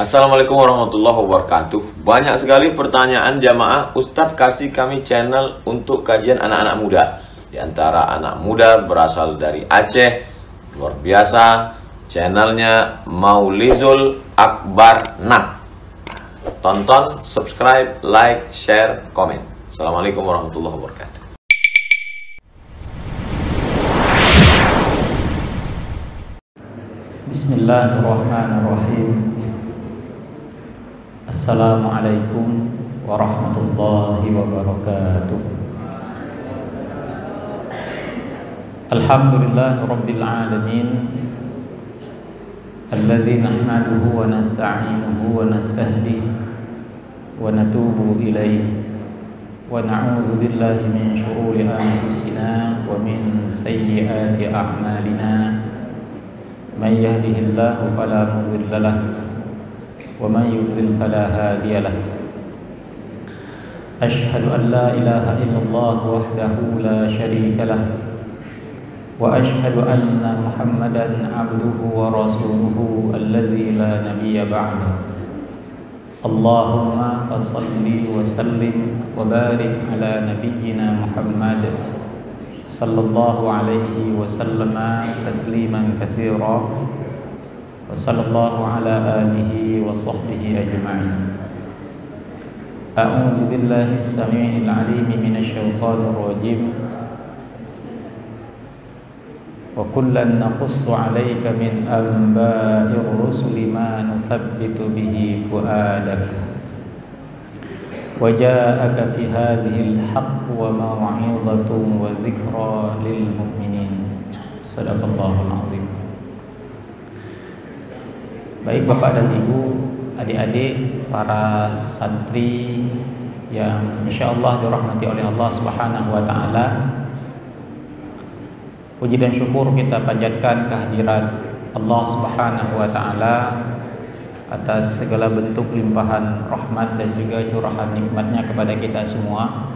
Assalamualaikum warahmatullahi wabarakatuh. Banyak sekali pertanyaan jamaah, Ustadz kasih kami channel untuk kajian anak-anak muda. Di antara anak muda berasal dari Aceh, luar biasa. Channelnya Maulizul Akbar Nak. Tonton, subscribe, like, share, komen. Assalamualaikum warahmatullahi wabarakatuh. Bismillahirrahmanirrahim. Assalamualaikum warahmatullahi wabarakatuh. Alhamdulillah rabbil alamin, alladzi nahmaduhu wa nasta'inuhu wa nastahdihi wa natubu ilaihi wa na'udzu billahi min syururi anfusina wa min sayyiati a'malina. Man yahdihillahu fala mudilla lahu wa man yudlil fala hadiya lahu. Asyhadu an la ilaha illallah wahdahu la syarika lahu wa asyhadu anna Muhammadan abduhu wa rasuluhu alladzi la nabiyya ba'dahu. Allahumma shalli wa sallim wa barik ala nabiyyina Muhammad sallallahu alaihi wasallam tasliman katsira wa sallallahu ala alihi wa sahbihi ajma'in. A'udzu billahi as-sami'il 'alim minasy syaithanir rajim. Wa kullan naqussu 'alaika min anba'ir rusuli ma nusabbitu bihi fu'adak. وجاءك في هذه الحق وموعظة وذكرى للمؤمنين. صدق الله العظيم. Baik Bapak dan Ibu, adik-adik, para santri yang insyaallah dirahmati oleh Allah Subhanahu wa taala. Puji dan syukur kita panjatkan kehadirat Allah Subhanahu wa taala atas segala bentuk limpahan rahmat dan juga curahan nikmatnya kepada kita semua.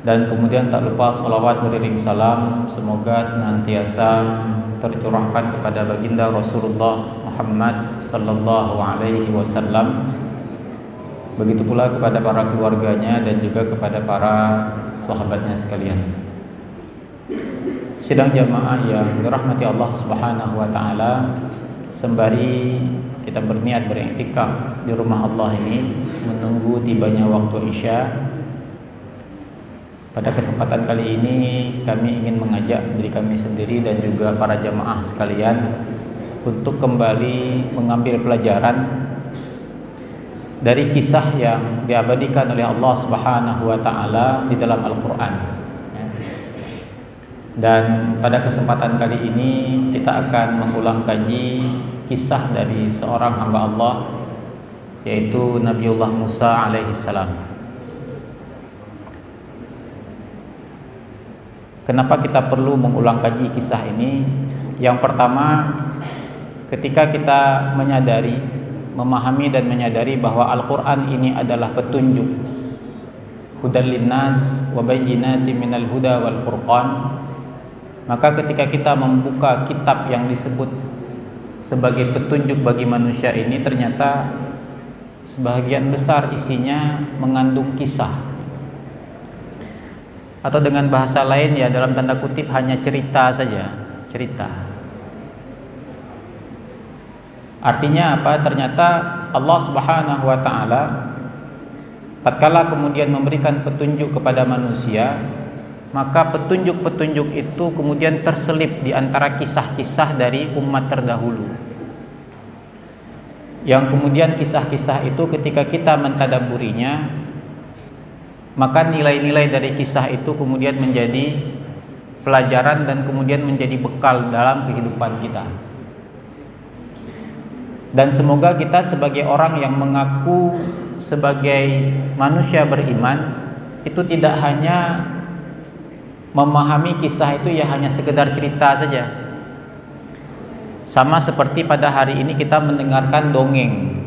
Dan kemudian tak lupa salawat beriring salam semoga senantiasa tercurahkan kepada baginda Rasulullah Muhammad sallallahu alaihi wasallam. Begitu pula kepada para keluarganya dan juga kepada para sahabatnya sekalian. Sidang jamaah yang dirahmati Allah Subhanahu wa taala, sembari kita berniat beriktikaf di rumah Allah ini menunggu tibanya waktu Isya, pada kesempatan kali ini kami ingin mengajak diri kami sendiri dan juga para jamaah sekalian untuk kembali mengambil pelajaran dari kisah yang diabadikan oleh Allah Subhanahu wa taala di dalam Al-Qur'an. Dan pada kesempatan kali ini kita akan mengulang kaji kisah dari seorang hamba Allah, yaitu Nabiullah Musa alaihissalam. Kenapa kita perlu mengulang kaji kisah ini? Yang pertama, ketika kita menyadari, memahami dan menyadari bahwa Al-Quran ini adalah petunjuk, hudal linnas wa bayyinatin minal huda wal furqan, maka ketika kita membuka kitab yang disebut sebagai petunjuk bagi manusia ini, ternyata sebagian besar isinya mengandung kisah, atau dengan bahasa lain ya dalam tanda kutip hanya cerita saja, cerita. Artinya apa? Ternyata Allah Subhanahu wa taala tatkala kemudian memberikan petunjuk kepada manusia, maka petunjuk-petunjuk itu kemudian terselip di antara kisah-kisah dari umat terdahulu, yang kemudian kisah-kisah itu ketika kita mentadaburinya, maka nilai-nilai dari kisah itu kemudian menjadi pelajaran dan kemudian menjadi bekal dalam kehidupan kita. Dan semoga kita sebagai orang yang mengaku sebagai manusia beriman itu tidak hanya memahami kisah itu ya hanya sekedar cerita saja. Sama seperti pada hari ini kita mendengarkan dongeng.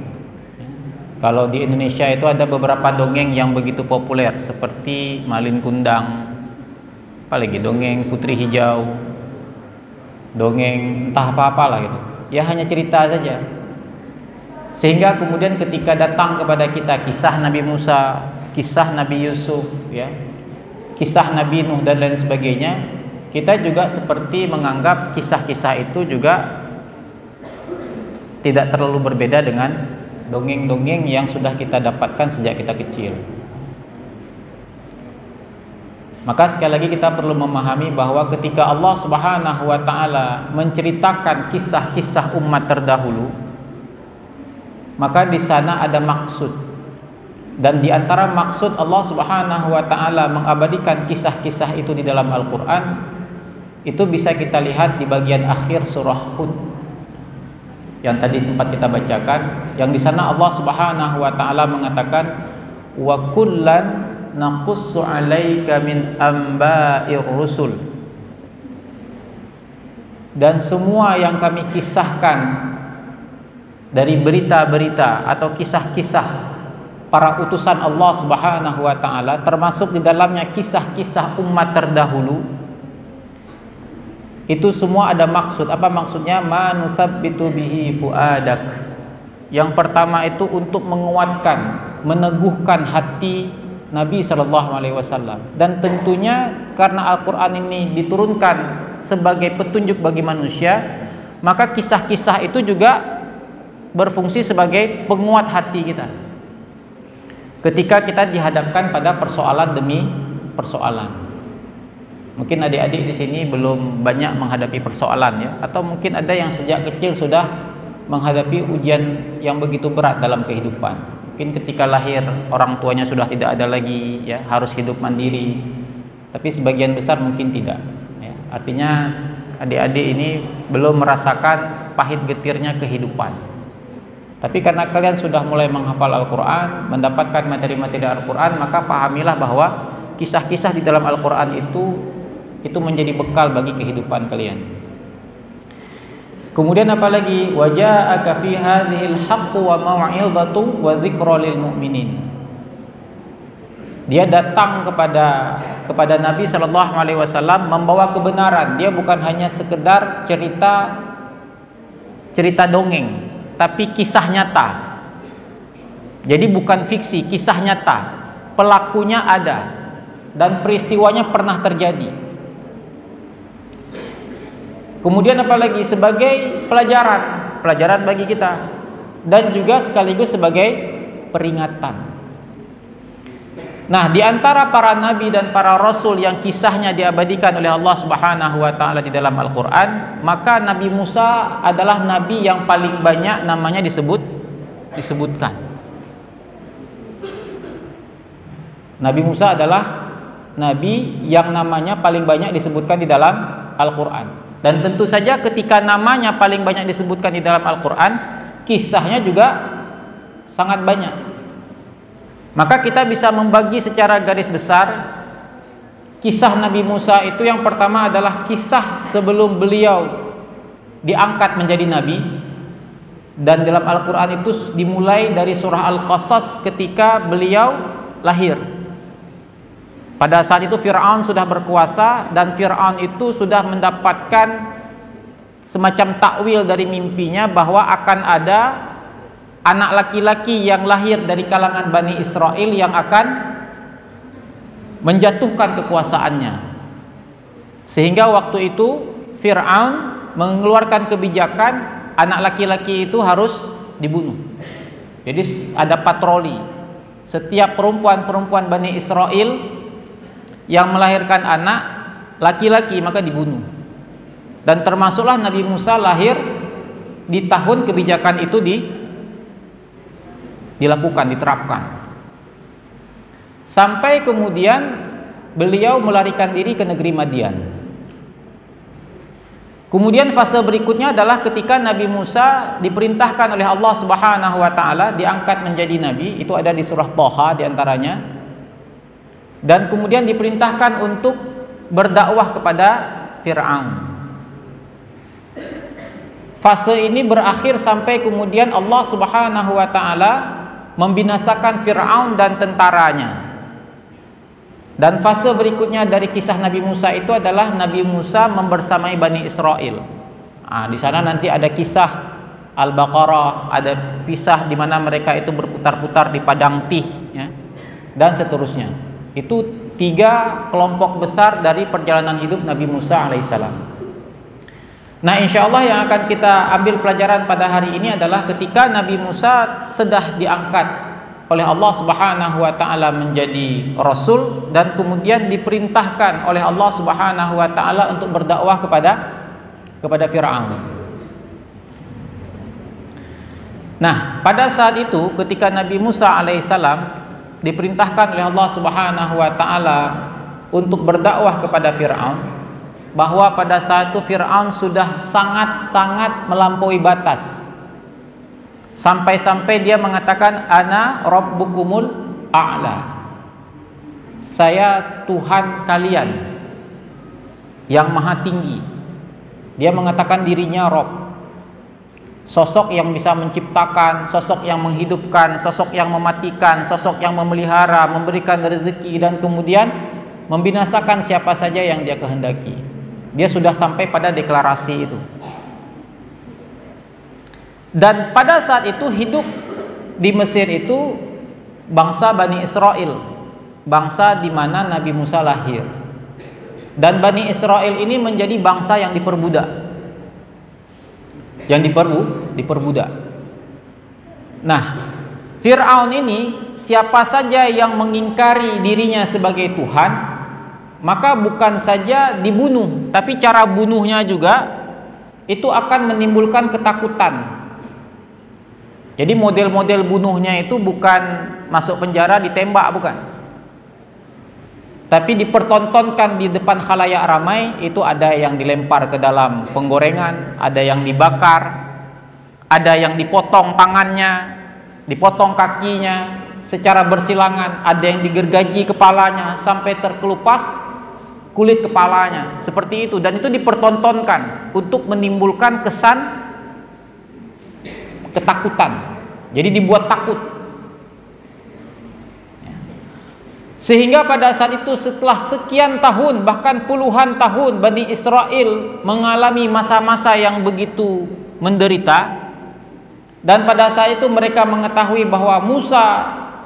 Kalau di Indonesia itu ada beberapa dongeng yang begitu populer, seperti Malin Kundang, apalagi dongeng Putri Hijau, dongeng entah apa-apalah gitu. Ya hanya cerita saja. Sehingga kemudian ketika datang kepada kita kisah Nabi Musa, kisah Nabi Yusuf, ya, kisah Nabi Nuh dan lain sebagainya, kita juga seperti menganggap kisah-kisah itu juga tidak terlalu berbeda dengan dongeng-dongeng yang sudah kita dapatkan sejak kita kecil. Maka sekali lagi kita perlu memahami bahwa ketika Allah Subhanahu wa taala menceritakan kisah-kisah umat terdahulu, maka di sana ada maksud. Dan di antara maksud Allah Subhanahu wa taala mengabadikan kisah-kisah itu di dalam Al-Qur'an, itu bisa kita lihat di bagian akhir surah Hud yang tadi sempat kita bacakan, yang di sana Allah Subhanahu wa taala mengatakan wa kullan naqussu 'alaika min amba'ir rusul, dan semua yang kami kisahkan dari berita-berita atau kisah-kisah para utusan Allah Subhanahu wa taala, termasuk di dalamnya kisah-kisah umat terdahulu, itu semua ada maksud. Apa maksudnya? Ma nusabbitu bihi fuadak. Yang pertama itu untuk menguatkan, meneguhkan hati Nabi Shallallahu Alaihi Wasallam, dan tentunya karena Al-Quran ini diturunkan sebagai petunjuk bagi manusia, maka kisah-kisah itu juga berfungsi sebagai penguat hati kita ketika kita dihadapkan pada persoalan demi persoalan. Mungkin adik-adik di sini belum banyak menghadapi persoalan, ya, atau mungkin ada yang sejak kecil sudah menghadapi ujian yang begitu berat dalam kehidupan. Mungkin ketika lahir orang tuanya sudah tidak ada lagi, ya, harus hidup mandiri. Tapi sebagian besar mungkin tidak, ya. Artinya adik-adik ini belum merasakan pahit getirnya kehidupan. Tapi karena kalian sudah mulai menghafal Al-Quran, mendapatkan materi-materi Al-Quran, maka pahamilah bahwa kisah-kisah di dalam Al-Quran itu menjadi bekal bagi kehidupan kalian. Kemudian apalagi, waja'aka fi hadhil haqqu wa mau'izatu wa dzikra lil mu'minin. Dia datang kepada Nabi sallallahu alaihi wasallam membawa kebenaran. Dia bukan hanya sekedar cerita dongeng, tapi kisah nyata. Jadi bukan fiksi, kisah nyata. Pelakunya ada dan peristiwanya pernah terjadi. Kemudian apalagi, sebagai pelajaran bagi kita, dan juga sekaligus sebagai peringatan. Nah, di antara para nabi dan para rasul yang kisahnya diabadikan oleh Allah Subhanahu wa taala di dalam Al-Qur'an, maka Nabi Musa adalah nabi yang paling banyak namanya disebutkan. Nabi Musa adalah nabi yang namanya paling banyak disebutkan di dalam Al-Qur'an. Dan tentu saja ketika namanya paling banyak disebutkan di dalam Al-Quran, kisahnya juga sangat banyak. Maka kita bisa membagi secara garis besar kisah Nabi Musa itu. Yang pertama adalah kisah sebelum beliau diangkat menjadi nabi. Dan dalam Al-Quran itu dimulai dari surah Al-Qasas ketika beliau lahir. Pada saat itu Fir'aun sudah berkuasa, dan Fir'aun itu sudah mendapatkan semacam takwil dari mimpinya bahwa akan ada anak laki-laki yang lahir dari kalangan Bani Israel yang akan menjatuhkan kekuasaannya. Sehingga waktu itu Fir'aun mengeluarkan kebijakan anak laki-laki itu harus dibunuh. Jadi ada patroli. Setiap perempuan Bani Israel yang melahirkan anak laki-laki maka dibunuh. Dan termasuklah Nabi Musa lahir di tahun kebijakan itu diterapkan. Sampai kemudian beliau melarikan diri ke negeri Madian. Kemudian fase berikutnya adalah ketika Nabi Musa diperintahkan oleh Allah Subhanahu wa taala diangkat menjadi nabi, itu ada di surah Thaha diantaranya. Dan kemudian diperintahkan untuk berdakwah kepada Fir'aun. Fase ini berakhir sampai kemudian Allah Subhanahu wa taala membinasakan Fir'aun dan tentaranya. Dan fase berikutnya dari kisah Nabi Musa itu adalah Nabi Musa membersamai Bani Israel. Di sana nanti ada kisah Al-Baqarah, ada kisah di mana mereka itu berputar-putar di padang Tih, ya, dan seterusnya. Itu 3 kelompok besar dari perjalanan hidup Nabi Musa alaihissalam. Nah, insya Allah yang akan kita ambil pelajaran pada hari ini adalah ketika Nabi Musa sudah diangkat oleh Allah Subhanahu wa taala menjadi rasul dan kemudian diperintahkan oleh Allah Subhanahu wa taala untuk berdakwah kepada Firaun. Nah, pada saat itu ketika Nabi Musa alaihissalam diperintahkan oleh Allah Subhanahu wa taala untuk berdakwah kepada Firaun, bahwa pada saat itu Firaun sudah sangat-sangat melampaui batas. Sampai-sampai dia mengatakan ana rabbukumul a'la. Saya Tuhan kalian yang maha tinggi. Dia mengatakan dirinya Rabb. Sosok yang bisa menciptakan, sosok yang menghidupkan, sosok yang mematikan, sosok yang memelihara, memberikan rezeki dan kemudian membinasakan siapa saja yang dia kehendaki. Dia sudah sampai pada deklarasi itu. Dan pada saat itu hidup di Mesir itu bangsa Bani Israel, bangsa di mana Nabi Musa lahir. Dan Bani Israel ini menjadi bangsa yang diperbudak. Yang diperbudak. Nah, Fir'aun ini siapa saja yang mengingkari dirinya sebagai Tuhan, maka bukan saja dibunuh, tapi cara bunuhnya juga itu akan menimbulkan ketakutan. Jadi model-model bunuhnya itu bukan masuk penjara ditembak, bukan, tapi dipertontonkan di depan khalayak ramai. Itu ada yang dilempar ke dalam penggorengan, ada yang dibakar, ada yang dipotong tangannya, dipotong kakinya secara bersilangan, ada yang digergaji kepalanya sampai terkelupas kulit kepalanya, seperti itu. Dan itu dipertontonkan untuk menimbulkan kesan ketakutan. Jadi dibuat takut. Sehingga pada saat itu setelah sekian tahun, bahkan puluhan tahun, Bani Israel mengalami masa-masa yang begitu menderita. Dan pada saat itu mereka mengetahui bahwa Musa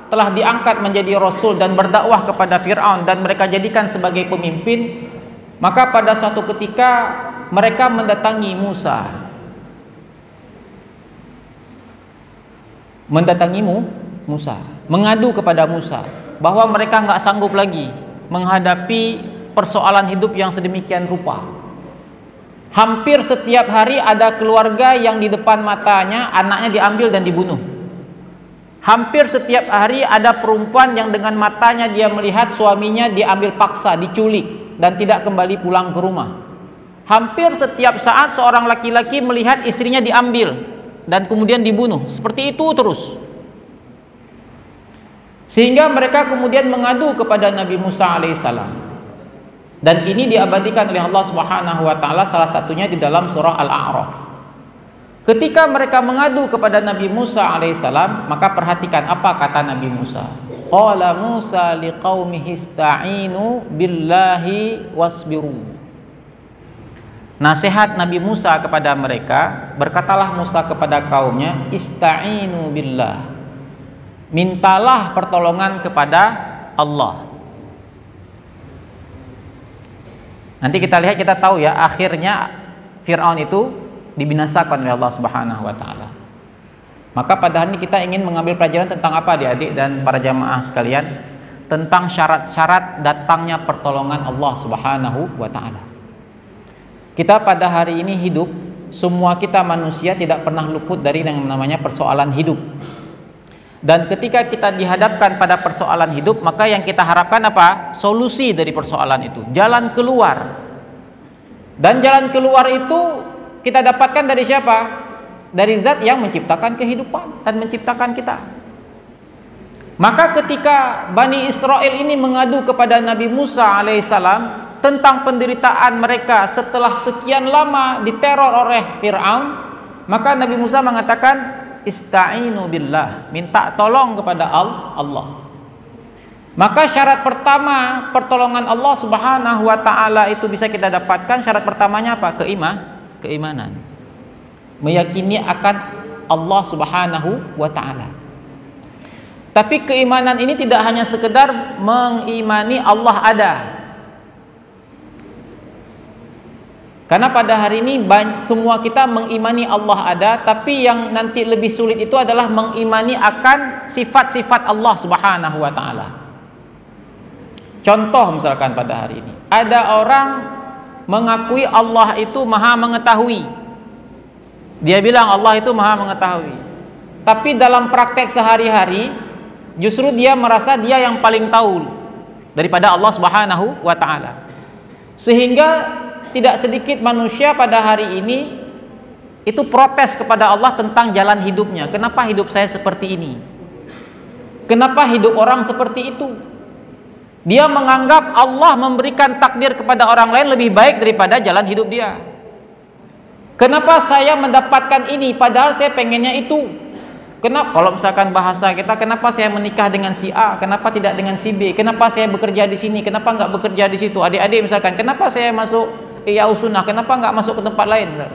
telah diangkat menjadi rasul dan berdakwah kepada Fir'aun dan mereka jadikan sebagai pemimpin. Maka pada suatu ketika mereka mendatangi Musa. Mengadu kepada Musa bahwa mereka nggak sanggup lagi menghadapi persoalan hidup yang sedemikian rupa. Hampir setiap hari ada keluarga yang di depan matanya anaknya diambil dan dibunuh. Hampir setiap hari ada perempuan yang dengan matanya dia melihat suaminya diambil paksa, diculik dan tidak kembali pulang ke rumah. Hampir setiap saat seorang laki-laki melihat istrinya diambil dan kemudian dibunuh. Seperti itu terus. Sehingga mereka kemudian mengadu kepada Nabi Musa alaihissalam. Dan ini diabadikan oleh Allah Subhanahu wa taala salah satunya di dalam surah Al-A'raf. Ketika mereka mengadu kepada Nabi Musa alaihissalam, maka perhatikan apa kata Nabi Musa. Qala Musa liqaumihi ista'inu billahi wasbiru. Nasihat Nabi Musa kepada mereka, berkatalah Musa kepada kaumnya, ista'inu billah, mintalah pertolongan kepada Allah. Nanti kita lihat, kita tahu ya, akhirnya Fir'aun itu dibinasakan oleh Allah Subhanahu wa taala. Maka pada hari ini kita ingin mengambil pelajaran tentang apa, adik-adik dan para jamaah sekalian, tentang syarat-syarat datangnya pertolongan Allah Subhanahu wa taala. Kita pada hari ini hidup, semua kita manusia tidak pernah luput dari yang namanya persoalan hidup. Dan ketika kita dihadapkan pada persoalan hidup, maka yang kita harapkan apa? Solusi dari persoalan itu, jalan keluar. Dan jalan keluar itu kita dapatkan dari siapa? Dari zat yang menciptakan kehidupan dan menciptakan kita. Maka ketika Bani Israel ini mengadu kepada Nabi Musa alaihissalam tentang penderitaan mereka setelah sekian lama diteror oleh Fir'aun, maka Nabi Musa mengatakan ista'inu billah, minta tolong kepada Allah. Maka syarat pertama pertolongan Allah Subhanahu wa taala itu bisa kita dapatkan, syarat pertamanya apa? Keimanan. Meyakini akan Allah Subhanahu wa ta'ala. Tapi keimanan ini tidak hanya sekedar mengimani Allah ada. Karena pada hari ini semua kita mengimani Allah ada, tapi yang nanti lebih sulit itu adalah mengimani akan sifat-sifat Allah Subhanahu wa ta'ala. Contoh misalkan pada hari ini, ada orang mengakui Allah itu maha mengetahui. Dia bilang Allah itu maha mengetahui. Tapi dalam praktek sehari-hari, justru dia merasa dia yang paling tahu daripada Allah Subhanahu wa ta'ala. Sehingga tidak sedikit manusia pada hari ini itu protes kepada Allah tentang jalan hidupnya. Kenapa hidup saya seperti ini? Kenapa hidup orang seperti itu? Dia menganggap Allah memberikan takdir kepada orang lain lebih baik daripada jalan hidup dia. Kenapa saya mendapatkan ini padahal saya pengennya itu? Kenapa, kalau misalkan bahasa kita, kenapa saya menikah dengan si A, kenapa tidak dengan si B? Kenapa saya bekerja di sini, kenapa nggak bekerja di situ? Adik-adik misalkan, kenapa saya masuk Ihya Sunnah, kenapa nggak masuk ke tempat lain?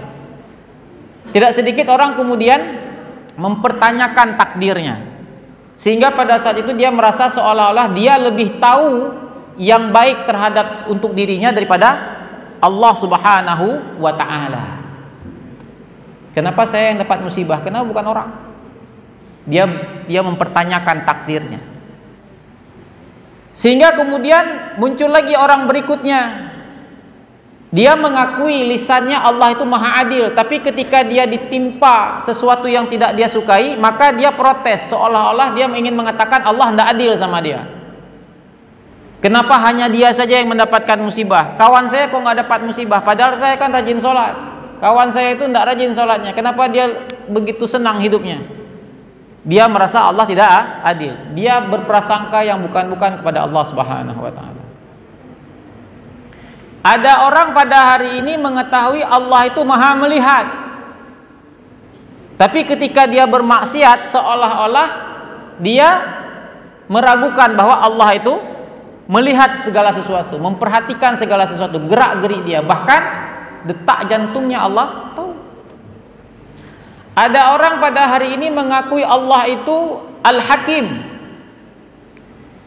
Tidak sedikit orang kemudian mempertanyakan takdirnya, sehingga pada saat itu dia merasa seolah-olah dia lebih tahu yang baik terhadap untuk dirinya daripada Allah Subhanahu wa ta'ala. Kenapa saya yang dapat musibah? Kenapa bukan orang? Dia mempertanyakan takdirnya. Sehingga kemudian muncul lagi orang berikutnya. Dia mengakui lisannya Allah itu maha adil, tapi ketika dia ditimpa sesuatu yang tidak dia sukai, maka dia protes, seolah-olah dia ingin mengatakan Allah tidak adil sama dia. Kenapa hanya dia saja yang mendapatkan musibah? Kawan saya kok nggak dapat musibah, padahal saya kan rajin sholat. Kawan saya itu tidak rajin sholatnya, kenapa dia begitu senang hidupnya? Dia merasa Allah tidak adil. Dia berprasangka yang bukan-bukan kepada Allah Subhanahu wa ta'ala. Ada orang pada hari ini mengetahui Allah itu maha melihat, tapi ketika dia bermaksiat seolah-olah dia meragukan bahwa Allah itu melihat segala sesuatu, memperhatikan segala sesuatu, gerak-gerik dia, bahkan detak jantungnya Allah tahu. Ada orang pada hari ini mengakui Allah itu Al-Hakim,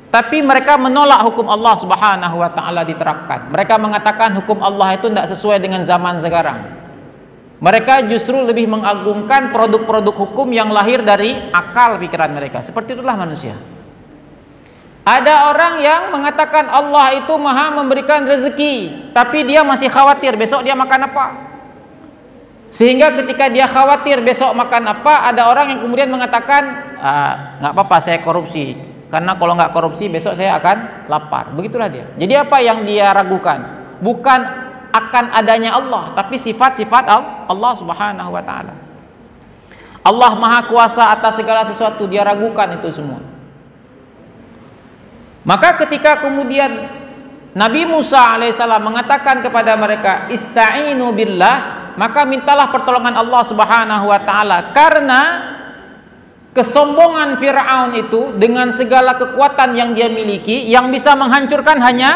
tapi mereka menolak hukum Allah Subhanahu wa ta'ala diterapkan. Mereka mengatakan hukum Allah itu tidak sesuai dengan zaman sekarang. Mereka justru lebih mengagungkan produk-produk hukum yang lahir dari akal pikiran mereka. Seperti itulah manusia. Ada orang yang mengatakan Allah itu maha memberikan rezeki, tapi dia masih khawatir besok dia makan apa. Sehingga ketika dia khawatir besok makan apa, ada orang yang kemudian mengatakan, nggak apa-apa saya korupsi, karena kalau nggak korupsi besok saya akan lapar. Begitulah dia. Jadi apa yang dia ragukan? Bukan akan adanya Allah, tapi sifat-sifat Allah Subhanahu wa ta'ala. Allah maha kuasa atas segala sesuatu, dia ragukan itu semua. Maka ketika kemudian Nabi Musa alaihissalam mengatakan kepada mereka, ista'inu billah, maka mintalah pertolongan Allah Subhanahu wa ta'ala, karena kesombongan Fir'aun itu dengan segala kekuatan yang dia miliki, yang bisa menghancurkan hanya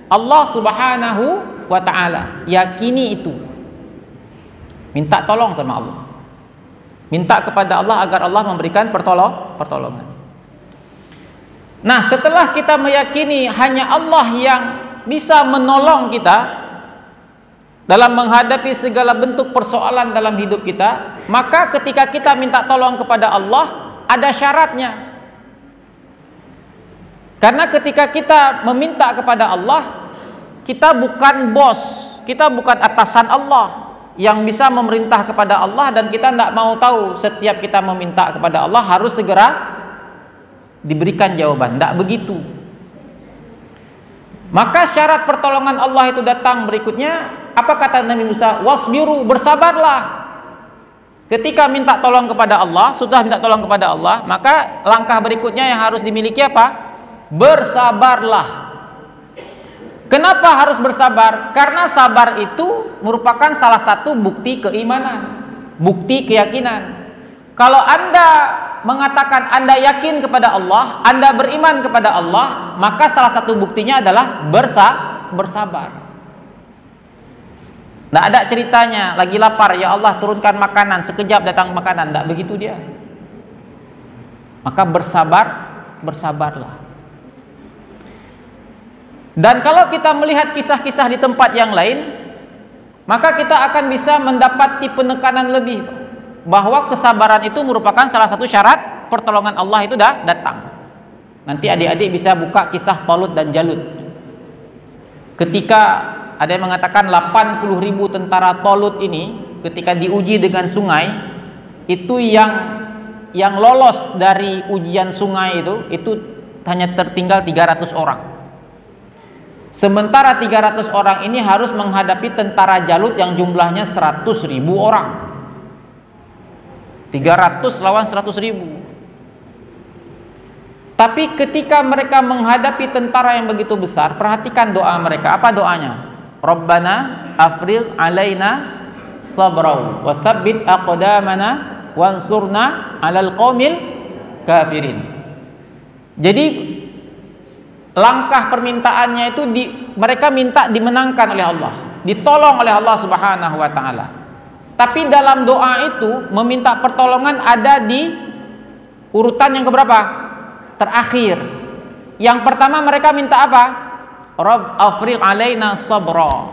Allah Subhanahu wa ta'ala. Yakini itu. Minta tolong sama Allah. Minta kepada Allah agar Allah memberikan pertolongan. Nah, setelah kita meyakini hanya Allah yang bisa menolong kita dalam menghadapi segala bentuk persoalan dalam hidup kita, maka ketika kita minta tolong kepada Allah, ada syaratnya. Karena ketika kita meminta kepada Allah, kita bukan bos, kita bukan atasan Allah yang bisa memerintah kepada Allah, dan kita tidak mau tahu setiap kita meminta kepada Allah harus segera diberikan jawaban. Tidak begitu. Maka syarat pertolongan Allah itu datang berikutnya. Apa kata Nabi Musa? Wasbiru, bersabarlah. Ketika minta tolong kepada Allah, sudah minta tolong kepada Allah, maka langkah berikutnya yang harus dimiliki apa? Bersabarlah. Kenapa harus bersabar? Karena sabar itu merupakan salah satu bukti keimanan, bukti keyakinan. Kalau Anda mengatakan Anda yakin kepada Allah, Anda beriman kepada Allah, maka salah satu buktinya adalah bersabar. Tidak ada ceritanya lagi lapar, ya Allah turunkan makanan, sekejap datang makanan. Tidak begitu dia. Maka bersabarlah. Dan kalau kita melihat kisah-kisah di tempat yang lain, maka kita akan bisa mendapati penekanan lebih bahwa kesabaran itu merupakan salah satu syarat pertolongan Allah itu datang. Nanti adik-adik bisa buka kisah Talut dan Jalut. Ketika ada yang mengatakan 80.000 tentara Talut ini ketika diuji dengan sungai, itu yang lolos dari ujian sungai itu hanya tertinggal 300 orang. Sementara 300 orang ini harus menghadapi tentara Jalut yang jumlahnya 100.000 orang. 300 lawan 100.000. Tapi ketika mereka menghadapi tentara yang begitu besar, perhatikan doa mereka. Apa doanya? Rabbana afrigh alaina sabrau wa tsabbit aqdamana wansurna 'alal qaumil kafirin. Jadi langkah permintaannya itu mereka minta dimenangkan oleh Allah, ditolong oleh Allah Subhanahu wa taala. Tapi dalam doa itu meminta pertolongan ada di urutan yang keberapa? Terakhir. Yang pertama mereka minta apa? Rabb afrigh alaina sabra.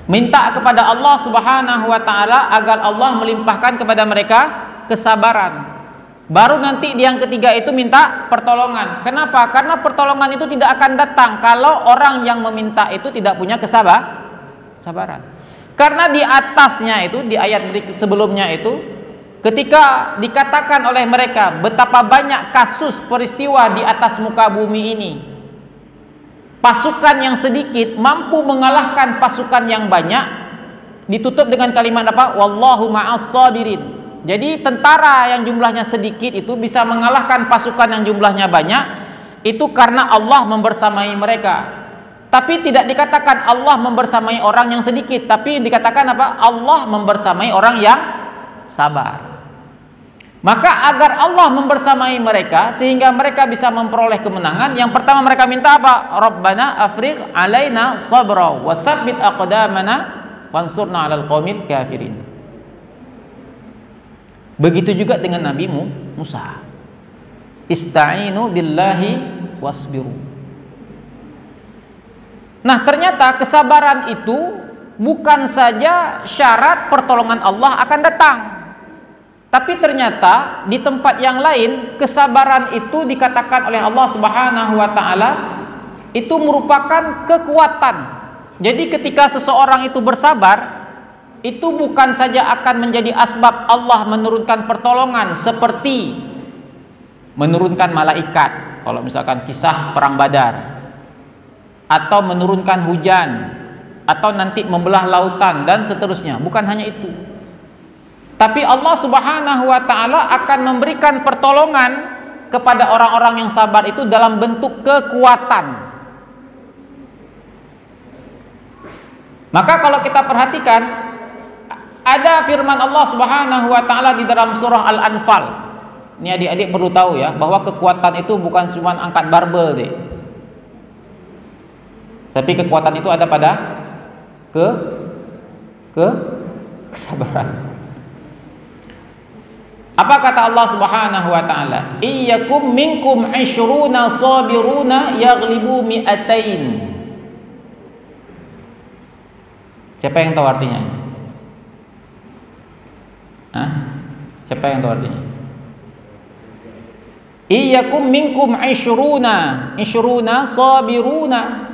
Minta kepada Allah Subhanahu wa taala agar Allah melimpahkan kepada mereka kesabaran. Baru nanti di yang ketiga itu minta pertolongan. Kenapa? Karena pertolongan itu tidak akan datang kalau orang yang meminta itu tidak punya kesabaran. Karena di atasnya itu, di ayat sebelumnya itu, ketika dikatakan oleh mereka betapa banyak kasus peristiwa di atas muka bumi ini, pasukan yang sedikit mampu mengalahkan pasukan yang banyak, ditutup dengan kalimat apa? Wallahu ma'as sabirin. Jadi tentara yang jumlahnya sedikit itu bisa mengalahkan pasukan yang jumlahnya banyak, itu karena Allah membersamai mereka. Tapi tidak dikatakan Allah membersamai orang yang sedikit, tapi dikatakan apa? Allah membersamai orang yang sabar. Maka agar Allah membersamai mereka sehingga mereka bisa memperoleh kemenangan, yang pertama mereka minta apa? Rabbana afrigh alaina sabra wa tsabbit aqdamana wansurna 'alal qaumil kafirin. Begitu juga dengan Nabi Musa. Ista'inu billahi wasbiru. Nah, ternyata kesabaran itu bukan saja syarat pertolongan Allah akan datang. Tapi ternyata di tempat yang lain kesabaran itu dikatakan oleh Allah Subhanahu wa taala itu merupakan kekuatan. Jadi ketika seseorang itu bersabar, itu bukan saja akan menjadi asbab Allah menurunkan pertolongan seperti menurunkan malaikat, kalau misalkan kisah perang Badar, atau menurunkan hujan, atau nanti membelah lautan dan seterusnya. Bukan hanya itu, tapi Allah Subhanahu wa taala akan memberikan pertolongan kepada orang-orang yang sabar itu dalam bentuk kekuatan. Maka kalau kita perhatikan, ada firman Allah Subhanahu wa taala di dalam surah Al-Anfal. Ini adik-adik perlu tahu ya, bahwa kekuatan itu bukan cuma angkat barbel deh. Tapi kekuatan itu ada pada kesabaran. Apa kata Allah Subhanahu wa taala? Iyyakum minkum 'ishruna sabiruna yaghlibu mi'atain. Siapa yang tahu artinya? Siapa yang tahu artinya? Iyyakum minkum 'ishruna sabiruna.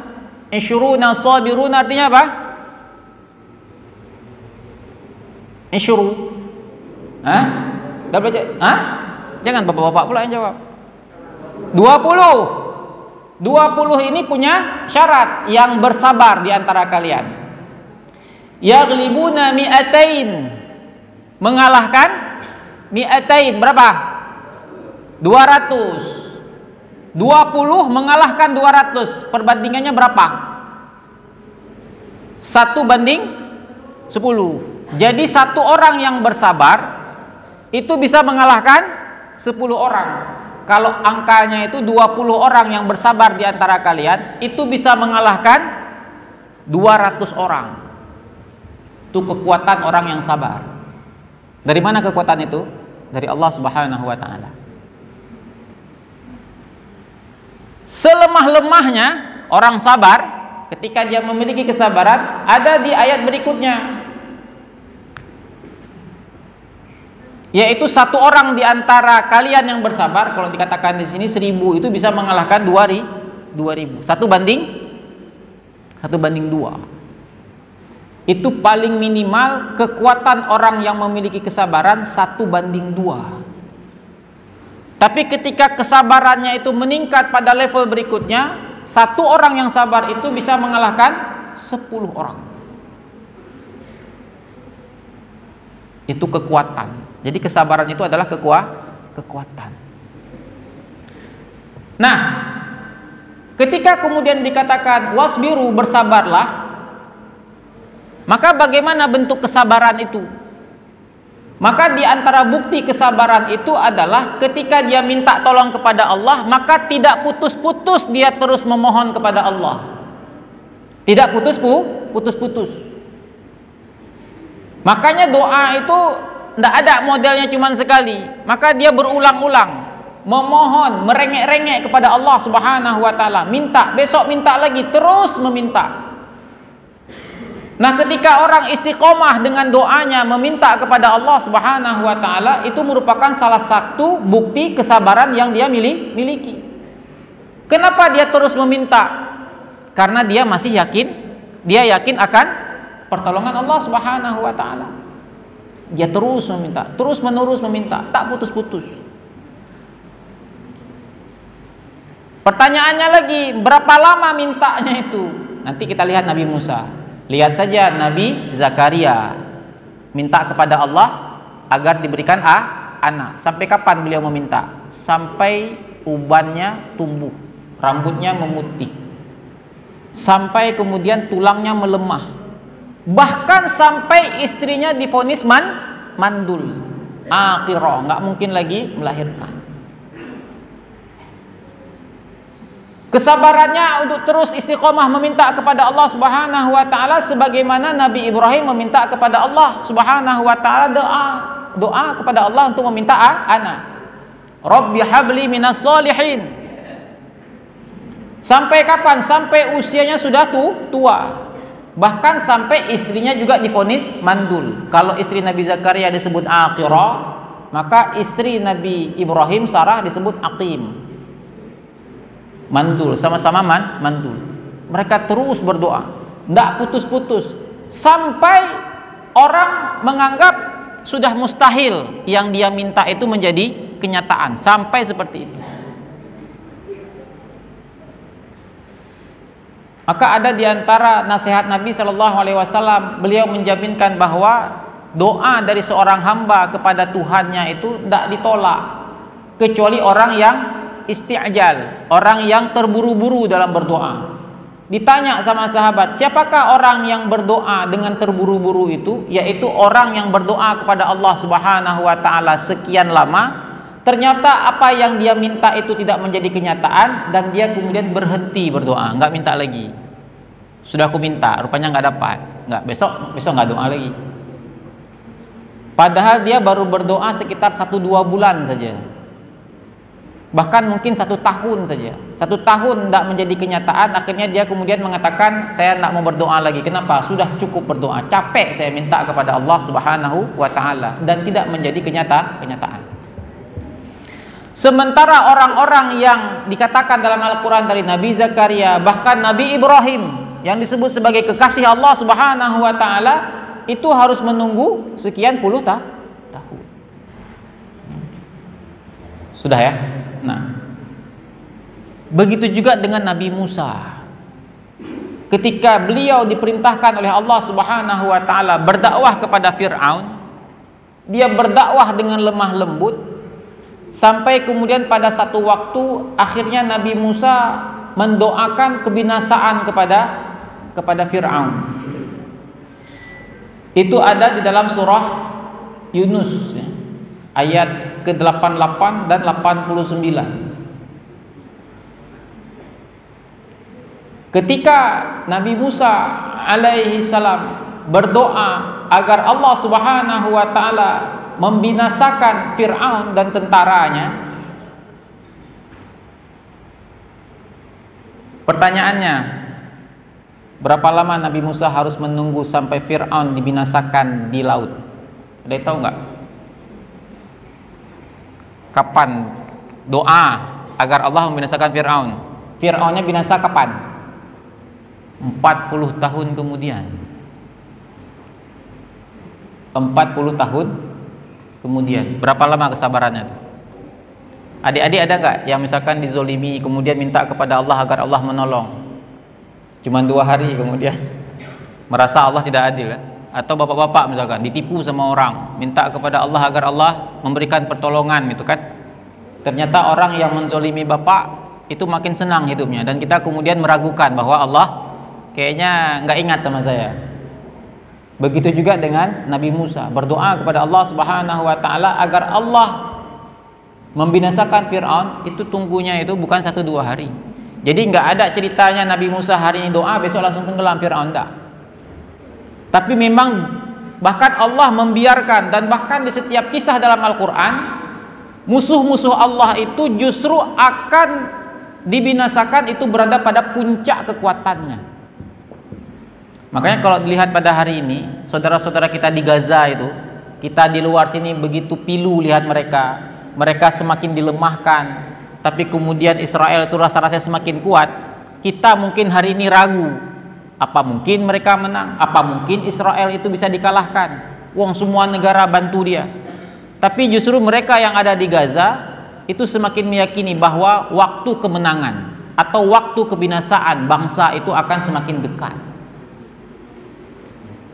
'Ishruna sabiruna artinya apa? Isyru. Jangan bapak-bapak pula yang jawab. 20 ini punya syarat, yang bersabar di antara kalian. Yaghlibuna mi'atain, mengalahkan mi'atain, berapa? 200. 20 mengalahkan 200, perbandingannya berapa? 1:10. Jadi satu orang yang bersabar itu bisa mengalahkan 10 orang. Kalau angkanya itu 20 orang yang bersabar di antara kalian, itu bisa mengalahkan 200 orang. Itu kekuatan orang yang sabar. Dari mana kekuatan itu? Dari Allah Subhanahu wa taala. Selemah-lemahnya orang sabar, ketika dia memiliki kesabaran, ada di ayat berikutnya, yaitu satu orang di antara kalian yang bersabar, kalau dikatakan di sini 1000 itu bisa mengalahkan 2000. Satu banding 2. Itu paling minimal kekuatan orang yang memiliki kesabaran 1:2. Tapi ketika kesabarannya itu meningkat pada level berikutnya, satu orang yang sabar itu bisa mengalahkan 10 orang. Itu kekuatan. Jadi kesabaran itu adalah kekuatan. Nah, ketika kemudian dikatakan wasbiru, bersabarlah, maka bagaimana bentuk kesabaran itu? Maka di antara bukti kesabaran itu adalah ketika dia minta tolong kepada Allah, maka tidak putus-putus dia terus memohon kepada Allah. Tidak putus-putus. Makanya doa itu tidak ada modelnya cuma sekali. Maka dia berulang-ulang memohon, merengek-rengek kepada Allah Subhanahu wa taala, minta, besok minta lagi, terus meminta. Nah, ketika orang istiqomah dengan doanya meminta kepada Allah Subhanahu wa taala, itu merupakan salah satu bukti kesabaran yang dia miliki. Kenapa dia terus meminta? Karena dia masih yakin, dia yakin akan pertolongan Allah Subhanahu wa taala. Dia terus meminta, terus-menerus meminta, tak putus-putus. Pertanyaannya lagi, berapa lama mintanya itu? Nanti kita lihat Nabi Musa. Lihat saja Nabi Zakaria minta kepada Allah agar diberikan anak. Sampai kapan beliau meminta? Sampai ubannya tumbuh, rambutnya memutih, sampai kemudian tulangnya melemah, bahkan sampai istrinya divonis mandul, akhirah, nggak mungkin lagi melahirkan. Kesabarannya untuk terus istiqomah meminta kepada Allah Subhanahu wa taala, sebagaimana Nabi Ibrahim meminta kepada Allah Subhanahu wa taala doa kepada Allah untuk meminta anak. Rabbi habli minas solihin. Sampai kapan? Sampai usianya sudah tua. Bahkan sampai istrinya juga divonis mandul. Kalau istri Nabi Zakaria disebut Aqirah, maka istri Nabi Ibrahim Sarah disebut Aqim. Mandul, sama-sama mandul. Mereka terus berdoa, tidak putus-putus, sampai orang menganggap sudah mustahil yang dia minta itu menjadi kenyataan. Sampai seperti itu. Maka ada di antara nasihat Nabi Shallallahu Alaihi Wasallam, beliau menjaminkan bahwa doa dari seorang hamba kepada Tuhannya itu tidak ditolak, kecuali orang yang isti'jal, orang yang terburu-buru dalam berdoa. Ditanya sama sahabat, siapakah orang yang berdoa dengan terburu-buru itu? Yaitu orang yang berdoa kepada Allah Subhanahu wa taala sekian lama, ternyata apa yang dia minta itu tidak menjadi kenyataan, dan dia kemudian berhenti berdoa, nggak minta lagi. Sudah aku minta, rupanya nggak dapat, nggak, besok nggak doa lagi. Padahal dia baru berdoa sekitar 1-2 bulan saja. Bahkan mungkin 1 tahun saja. 1 tahun tidak menjadi kenyataan, akhirnya dia kemudian mengatakan, saya tidak mau berdoa lagi. Kenapa? Sudah cukup berdoa, capek saya minta kepada Allah Subhanahu wa taala, dan tidak menjadi kenyataan. Sementara orang-orang yang dikatakan dalam Al-Quran dari Nabi Zakaria, bahkan Nabi Ibrahim yang disebut sebagai kekasih Allah Subhanahu wa taala, itu harus menunggu sekian puluh tahun. Sudah ya? Nah, begitu juga dengan Nabi Musa. Ketika beliau diperintahkan oleh Allah Subhanahu wa taala berdakwah kepada Fir'aun, dia berdakwah dengan lemah lembut, sampai kemudian pada satu waktu akhirnya Nabi Musa mendoakan kebinasaan kepada Fir'aun. Itu ada di dalam surah Yunus ya, ayat ke-88 dan 89. Ketika Nabi Musa alaihi salam berdoa agar Allah Subhanahu wa taala membinasakan Fir'aun dan tentaranya? Pertanyaannya, berapa lama Nabi Musa harus menunggu sampai Fir'aun dibinasakan di laut? Ada yang tahu nggak? Kapan doa agar Allah membinasakan Fir'aun? Fir'aunnya binasa kapan? 40 tahun kemudian. 40 tahun kemudian. Berapa lama kesabarannya itu? Adik-adik ada nggak yang misalkan dizolimi kemudian minta kepada Allah agar Allah menolong? Cuman 2 hari kemudian merasa Allah tidak adil, ya? Atau bapak-bapak misalkan ditipu sama orang, minta kepada Allah agar Allah memberikan pertolongan gitu kan. Ternyata orang yang menzolimi bapak itu makin senang hidupnya, dan kita kemudian meragukan bahwa Allah kayaknya nggak ingat sama saya. Begitu juga dengan Nabi Musa, berdoa kepada Allah Subhanahu wa taala agar Allah membinasakan Fir'aun, itu tunggunya itu bukan 1-2 hari. Jadi nggak ada ceritanya Nabi Musa hari ini doa besok langsung tenggelam Fir'aun, enggak. Tapi memang bahkan Allah membiarkan, dan bahkan di setiap kisah dalam Al-Quran, musuh-musuh Allah itu justru akan dibinasakan itu berada pada puncak kekuatannya. Makanya kalau dilihat pada hari ini, saudara-saudara kita di Gaza itu, kita di luar sini begitu pilu lihat mereka semakin dilemahkan, tapi kemudian Israel itu rasa-rasanya semakin kuat. Kita mungkin hari ini ragu, apa mungkin mereka menang? Apa mungkin Israel itu bisa dikalahkan? Wong semua negara bantu dia. Tapi justru mereka yang ada di Gaza itu semakin meyakini bahwa waktu kemenangan atau waktu kebinasaan bangsa itu akan semakin dekat.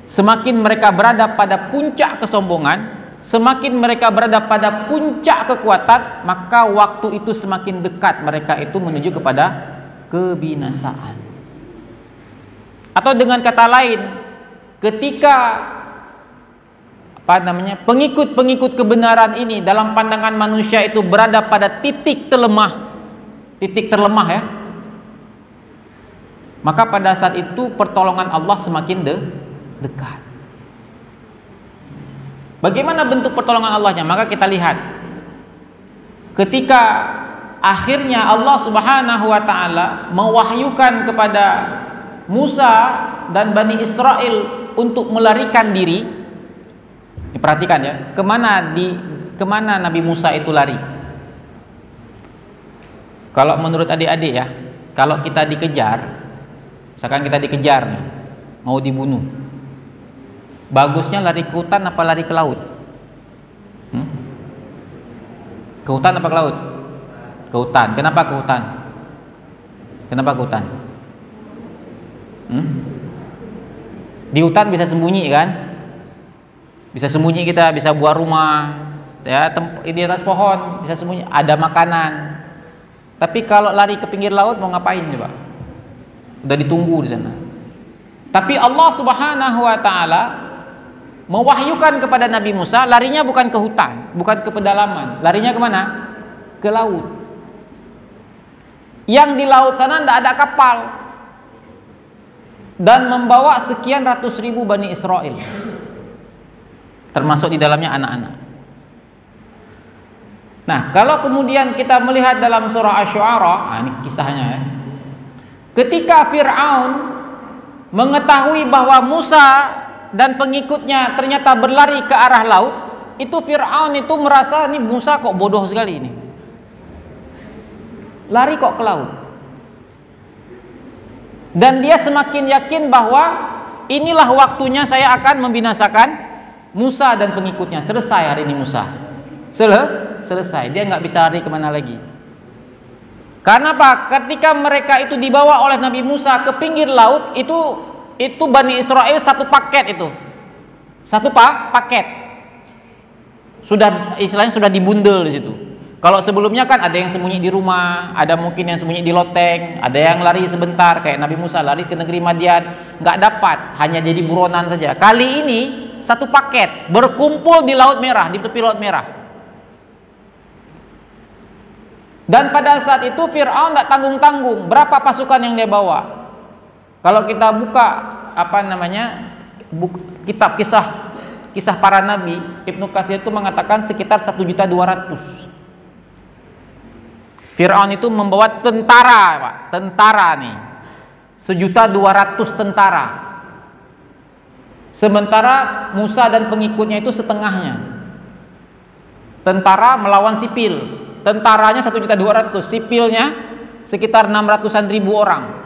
Semakin mereka berada pada puncak kesombongan, semakin mereka berada pada puncak kekuatan, maka waktu itu semakin dekat mereka itu menuju kepada kebinasaan. Atau dengan kata lain, ketika pengikut-pengikut kebenaran ini dalam pandangan manusia itu berada pada titik terlemah ya, maka pada saat itu pertolongan Allah semakin dekat. Bagaimana bentuk pertolongan Allahnya? Maka kita lihat ketika akhirnya Allah Subhanahu wa taala mewahyukan kepada Musa dan Bani Israel untuk melarikan diri. Perhatikan ya, kemana Nabi Musa itu lari? Kalau menurut adik-adik ya, kalau kita dikejar, misalkan kita dikejar nih, mau dibunuh, bagusnya lari ke hutan apa lari ke laut? Ke hutan apa ke laut? Ke hutan. Kenapa ke hutan? Kenapa ke hutan? Di hutan bisa sembunyi kan? Bisa sembunyi, kita bisa buat rumah ya, di atas pohon bisa sembunyi, ada makanan. Tapi kalau lari ke pinggir laut mau ngapain coba? Udah ditunggu di sana. Tapi Allah Subhanahu wa taala mewahyukan kepada Nabi Musa, larinya bukan ke hutan, bukan ke pedalaman, larinya kemana? Ke laut. Yang di laut sana tidak ada kapal, dan membawa sekian ratus ribu Bani Israel, termasuk di dalamnya anak-anak. Nah, kalau kemudian kita melihat dalam surah Asy-Syu'ara, ini kisahnya ya. Ketika Fir'aun mengetahui bahwa Musa dan pengikutnya ternyata berlari ke arah laut, itu Fir'aun itu merasa ini Musa kok bodoh sekali ini, lari kok ke laut. Dan dia semakin yakin bahwa inilah waktunya saya akan membinasakan Musa dan pengikutnya. Selesai hari ini Musa, selesai, dia nggak bisa lari kemana lagi. Karena apa? Ketika mereka itu dibawa oleh Nabi Musa ke pinggir laut, itu Bani Israel satu paket, itu satu paket sudah, istilahnya sudah dibundel di situ. Kalau sebelumnya kan ada yang sembunyi di rumah, ada mungkin yang sembunyi di loteng, ada yang lari sebentar kayak Nabi Musa lari ke negeri Madian, nggak dapat, hanya jadi buronan saja. Kali ini satu paket berkumpul di Laut Merah, di tepi Laut Merah. Dan pada saat itu Fir'aun nggak tanggung-tanggung berapa pasukan yang dia bawa. Kalau kita buka kitab kisah kisah para nabi, Ibnu Katsir itu mengatakan sekitar 1.200.000. Fir'aun itu membawa tentara, Pak. Tentara nih. 1.200.000 tentara. Sementara Musa dan pengikutnya itu setengahnya. Tentara melawan sipil. Tentaranya 1.200.000, sipilnya sekitar 600-an ribu orang.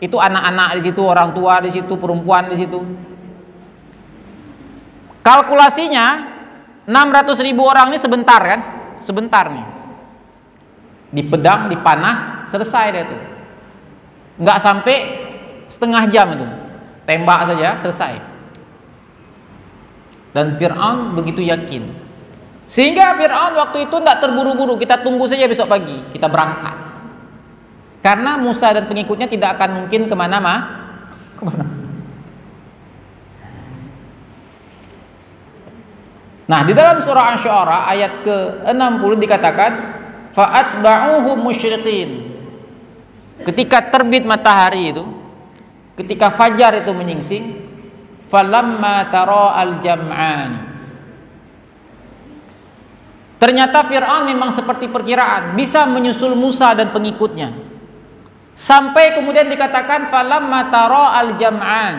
Itu anak-anak di situ, orang tua di situ, perempuan di situ. Kalkulasinya 600.000 orang ini sebentar kan? Sebentar nih. Di pedang, dipanah, selesai deh itu. Nggak sampai setengah jam itu. Tembak saja, selesai. Dan Fir'aun begitu yakin. Sehingga Fir'aun waktu itu tidak terburu-buru. Kita tunggu saja besok pagi, kita berangkat. Karena Musa dan pengikutnya tidak akan mungkin kemana-mana. Nah, di dalam surah Asy-Syu'ara ayat ke-60 dikatakan fa'atba'uhum musyriqin. Ketika terbit matahari itu, ketika fajar itu menyingsing, falamma tara al-jam'an. Ternyata Fir'aun memang seperti perkiraan, bisa menyusul Musa dan pengikutnya. Sampai kemudian dikatakan falamma tara al-jam'an.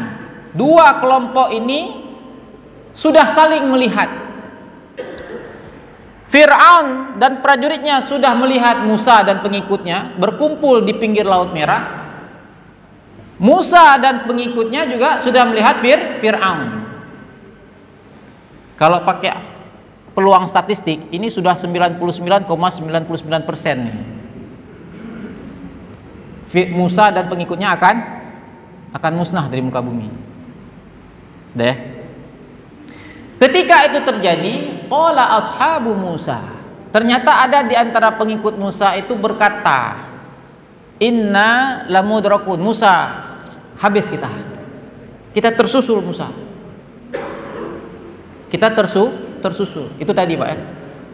Dua kelompok ini sudah saling melihat. Fir'aun dan prajuritnya sudah melihat Musa dan pengikutnya berkumpul di pinggir Laut Merah. Musa dan pengikutnya juga sudah melihat Fir'aun. Kalau pakai peluang statistik, ini sudah 99,99%. Musa dan pengikutnya akan musnah dari muka bumi. Deh. Ketika itu terjadi, qala ashabu Musa. Ternyata ada di antara pengikut Musa itu berkata, inna lamudrakun. Musa, habis kita. Kita tersusul Musa. Kita tersusul. Itu tadi, Pak ya.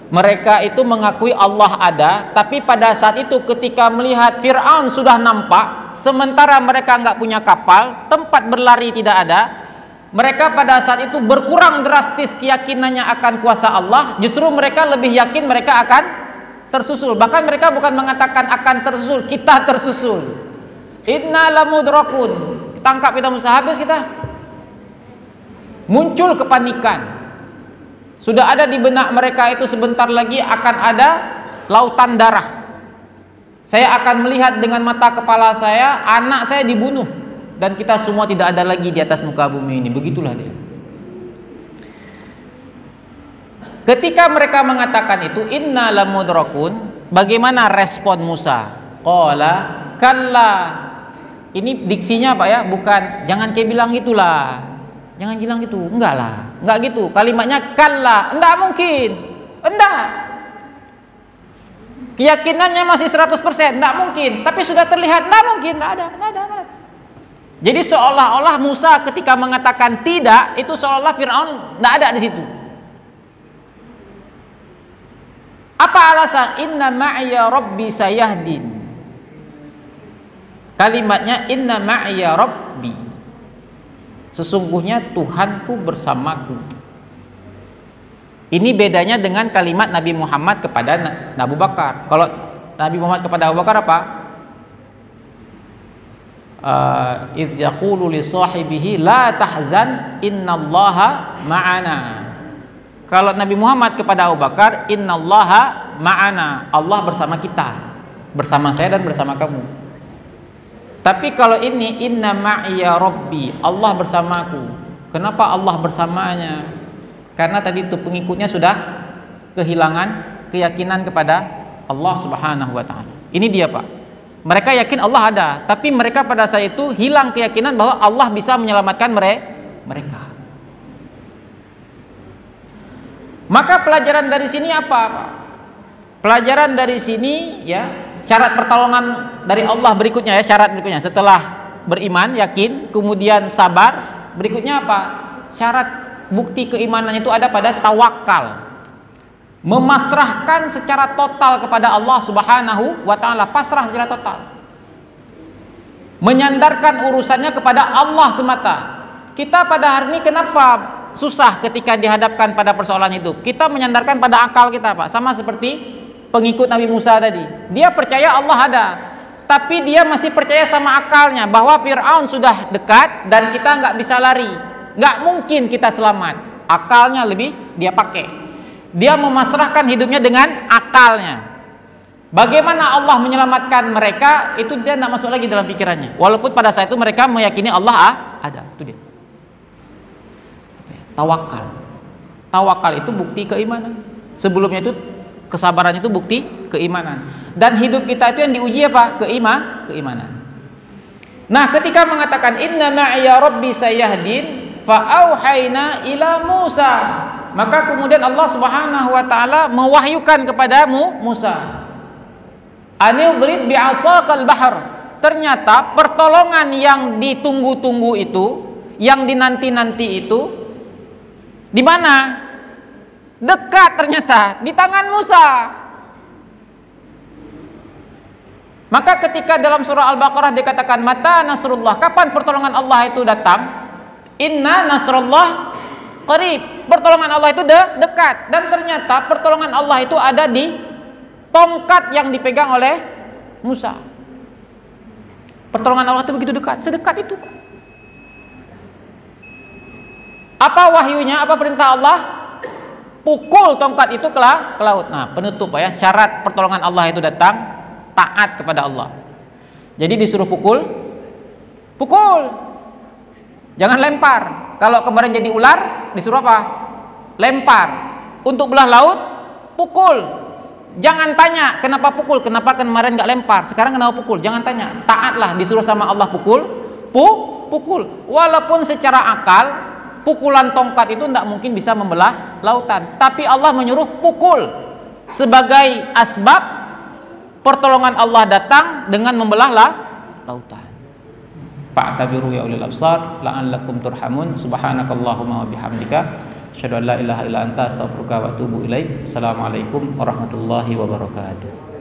Mereka itu mengakui Allah ada, tapi pada saat itu ketika melihat Fir'aun sudah nampak, sementara mereka nggak punya kapal, tempat berlari tidak ada. Mereka pada saat itu berkurang drastis keyakinannya akan kuasa Allah. Justru mereka lebih yakin mereka akan tersusul. Bahkan mereka bukan mengatakan akan tersusul, kita tersusul. Inna lamudrakun. Tangkap kita Musa, habis kita. Muncul kepanikan. Sudah ada di benak mereka itu sebentar lagi akan ada lautan darah. Saya akan melihat dengan mata kepala saya anak saya dibunuh. Dan kita semua tidak ada lagi di atas muka bumi ini. Begitulah dia. Ketika mereka mengatakan itu, inna lamudrakun, bagaimana respon Musa? Qala kalla. Ini diksinya Pak ya, bukan jangan kayak bilang gitulah. Jangan bilang gitu. Enggak lah. Enggak gitu. Kalimatnya kalla. Enggak mungkin. Enggak. Keyakinannya masih 100%, enggak mungkin. Tapi sudah terlihat enggak mungkin. Enggak ada. Jadi seolah-olah Musa ketika mengatakan tidak, itu seolah Fir'aun tidak ada di situ. Apa alasan? Inna ma'iya rabbi sayahdin. Kalimatnya inna ma'iya rabbi. Sesungguhnya Tuhanku bersamaku. Ini bedanya dengan kalimat Nabi Muhammad kepada Abu Bakar. Kalau Nabi Muhammad kepada Abu Bakar apa? Idh yaqulu li sahibihi la tahzan innallaha ma'ana. Kalau Nabi Muhammad kepada Abu Bakar, innallaha ma'ana, Allah bersama kita, bersama saya dan bersama kamu. Tapi kalau ini inna ma'iya rabbi, Allah bersamaku. Kenapa Allah bersamanya? Karena tadi itu pengikutnya sudah kehilangan keyakinan kepada Allah Subhanahu wa taala. Ini dia, Pak. Mereka yakin Allah ada, tapi mereka pada saat itu hilang keyakinan bahwa Allah bisa menyelamatkan mereka. Maka pelajaran dari sini apa? Pelajaran dari sini ya, syarat pertolongan dari Allah berikutnya ya, syarat berikutnya setelah beriman, yakin, kemudian sabar, berikutnya apa? Syarat bukti keimanan itu ada pada tawakal. Memasrahkan secara total kepada Allah Subhanahu wa taala, pasrah secara total. Menyandarkan urusannya kepada Allah semata. Kita pada hari ini kenapa susah ketika dihadapkan pada persoalan hidup. Kita menyandarkan pada akal kita, Pak. Sama seperti pengikut Nabi Musa tadi. Dia percaya Allah ada, tapi dia masih percaya sama akalnya bahwa Fir'aun sudah dekat dan kita nggak bisa lari, nggak mungkin kita selamat. Akalnya lebih dia pakai. Dia memasrahkan hidupnya dengan akalnya. Bagaimana Allah menyelamatkan mereka, itu dia tidak masuk lagi dalam pikirannya. Walaupun pada saat itu mereka meyakini Allah ada. Itu dia. Tawakal. Tawakal itu bukti keimanan. Sebelumnya itu kesabaran itu bukti keimanan. Dan hidup kita itu yang diuji apa? Keimanan. Nah, ketika mengatakan inna ma'iya rabbi sayahdin fa'auhayna ila Musa, maka kemudian Allah Subhanahu wa taala mewahyukan kepadamu Musa, anidrib bi'asaqal bahr. Ternyata pertolongan yang ditunggu-tunggu itu, yang dinanti-nanti itu di mana? Dekat ternyata, di tangan Musa. Maka ketika dalam surah Al-Baqarah dikatakan mata nasrullah, kapan pertolongan Allah itu datang? Inna nasrullah qarib. Pertolongan Allah itu dekat. Dan ternyata pertolongan Allah itu ada di tongkat yang dipegang oleh Musa. Pertolongan Allah itu begitu dekat, sedekat itu. Apa wahyunya? Apa perintah Allah? Pukul tongkat itu ke laut. Nah, penutup ya, syarat pertolongan Allah itu datang, taat kepada Allah. Jadi disuruh pukul. Jangan lempar. Kalau kemarin jadi ular, disuruh apa? Lempar. Untuk belah laut, pukul. Jangan tanya kenapa pukul, kenapa kemarin nggak lempar, sekarang kenapa pukul? Jangan tanya. Taatlah, disuruh sama Allah pukul. Walaupun secara akal pukulan tongkat itu tidak mungkin bisa membelah lautan, tapi Allah menyuruh pukul sebagai asbab pertolongan Allah datang dengan membelah lautan. Fa'tabiru ya ulil absar la'allakum turhamun. Subhanakallahumma wa bihamdika asyhadu an la ilaha illa anta astaghfiruka wa atubu ilaik. Assalamualaikum warahmatullahi wabarakatuh.